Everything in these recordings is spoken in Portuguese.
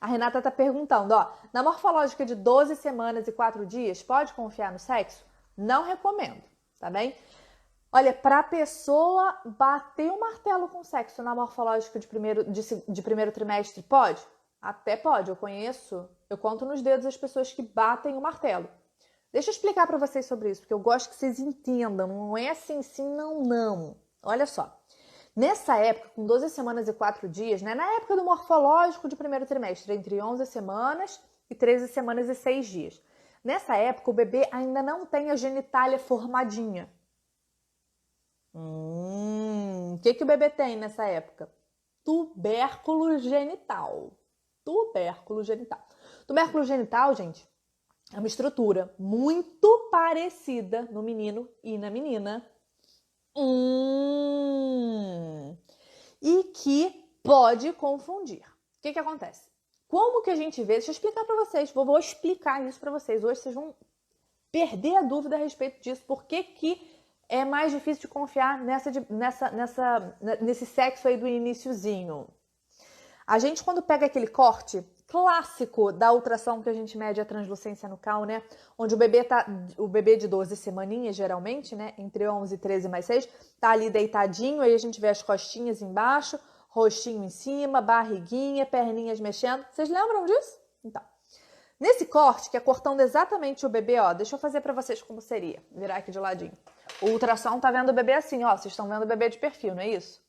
A Renata tá perguntando, ó, na morfológica de 12 semanas e 4 dias, pode confiar no sexo? Não recomendo, tá bem? Olha, pra pessoa bater o martelo com sexo na morfológica de primeiro trimestre, pode? Até pode, eu conto nos dedos as pessoas que batem o martelo. Deixa eu explicar pra vocês sobre isso, porque eu gosto que vocês entendam, não é assim, sim, não, não. Olha só. Nessa época, com 12 semanas e 4 dias, né, na época do morfológico de primeiro trimestre, entre 11 semanas e 13 semanas e 6 dias. Nessa época, o bebê ainda não tem a genitália formadinha. O que o bebê tem nessa época? Tubérculo genital. Tubérculo genital. Tubérculo genital, gente, é uma estrutura muito parecida no menino e na menina. E que pode confundir. O que acontece? Como que a gente vê? Deixa eu explicar para vocês. Vou explicar isso para vocês. Hoje vocês vão perder a dúvida a respeito disso. Por que é mais difícil de confiar nesse sexo aí do iniciozinho? A gente, quando pega aquele corte clássico da ultrassom que a gente mede a translucência nucal, né? Onde o bebê de 12 semaninhas, geralmente, né? Entre 11 e 13 mais 6, tá ali deitadinho, aí a gente vê as costinhas embaixo, rostinho em cima, barriguinha, perninhas mexendo. Vocês lembram disso? Então, nesse corte, que é cortando exatamente o bebê, ó, deixa eu fazer pra vocês como seria. Virar aqui de ladinho. O ultrassom tá vendo o bebê assim, ó, vocês estão vendo o bebê de perfil, não é isso?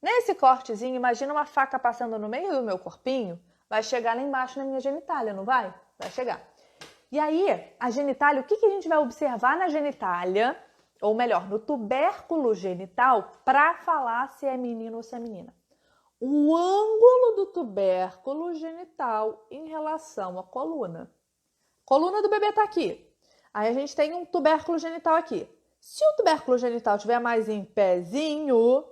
Nesse cortezinho, imagina uma faca passando no meio do meu corpinho, vai chegar lá embaixo na minha genitália, não vai? Vai chegar. E aí, a genitália, o que a gente vai observar na genitália, ou melhor, no tubérculo genital, para falar se é menino ou se é menina? O ângulo do tubérculo genital em relação à coluna. A coluna do bebê tá aqui. Aí a gente tem um tubérculo genital aqui. Se o tubérculo genital estiver mais em pezinho,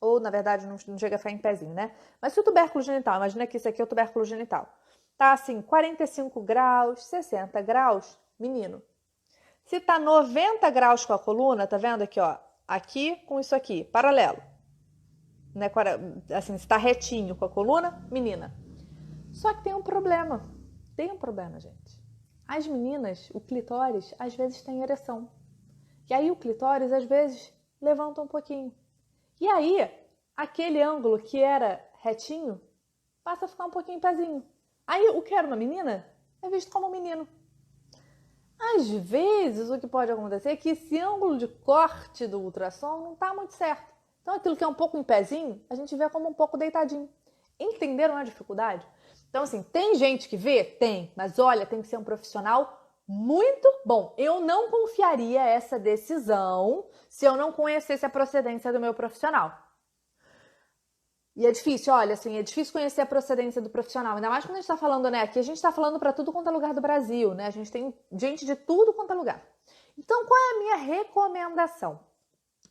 ou na verdade não chega a ficar em pezinho, né? Mas se o tubérculo genital, imagina que esse aqui é o tubérculo genital, tá assim, 45 graus, 60 graus, menino. Se tá 90 graus com a coluna, tá vendo aqui, ó? Aqui com isso aqui, paralelo. Né? Assim, se tá retinho com a coluna, menina. Só que tem um problema. Tem um problema, gente. As meninas, o clitóris, às vezes tem ereção. E aí o clitóris, às vezes, levanta um pouquinho. E aí, aquele ângulo que era retinho, passa a ficar um pouquinho em pezinho. Aí, o que era uma menina, é visto como um menino. Às vezes, o que pode acontecer é que esse ângulo de corte do ultrassom não está muito certo. Então, aquilo que é um pouco em pezinho, a gente vê como um pouco deitadinho. Entenderam a dificuldade? Então, assim, tem gente que vê? Tem. Mas, olha, tem que ser um profissional muito bom. Eu não confiaria essa decisão se eu não conhecesse a procedência do meu profissional. E é difícil, olha, assim, é difícil conhecer a procedência do profissional. Ainda mais quando a gente tá falando, né? Aqui a gente tá falando para tudo quanto é lugar do Brasil, né? A gente tem gente de tudo quanto é lugar. Então, qual é a minha recomendação?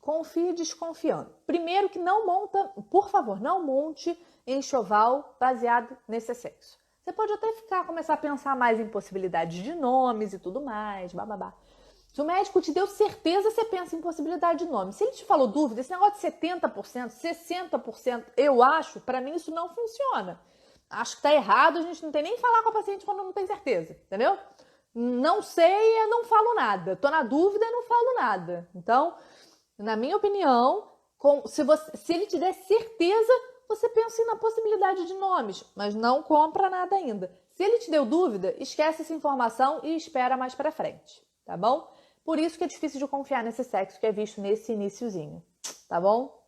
Confie desconfiando. Primeiro que não monta, por favor, não monte enxoval baseado nesse sexo. Você pode até começar a pensar mais em possibilidades de nomes e tudo mais, bababá. Se o médico te deu certeza, você pensa em possibilidade de nome. Se ele te falou dúvida, esse negócio de 70%, 60%, eu acho, para mim isso não funciona. Acho que tá errado, a gente não tem nem que falar com a paciente quando não tem certeza, entendeu? Não sei, eu não falo nada. Tô na dúvida, eu não falo nada. Então, na minha opinião, se ele te der certeza, você pensa na possibilidade de nomes, mas não compra nada ainda. Se ele te deu dúvida, esquece essa informação e espera mais pra frente, tá bom? Por isso que é difícil de confiar nesse sexo que é visto nesse iniciozinho, tá bom?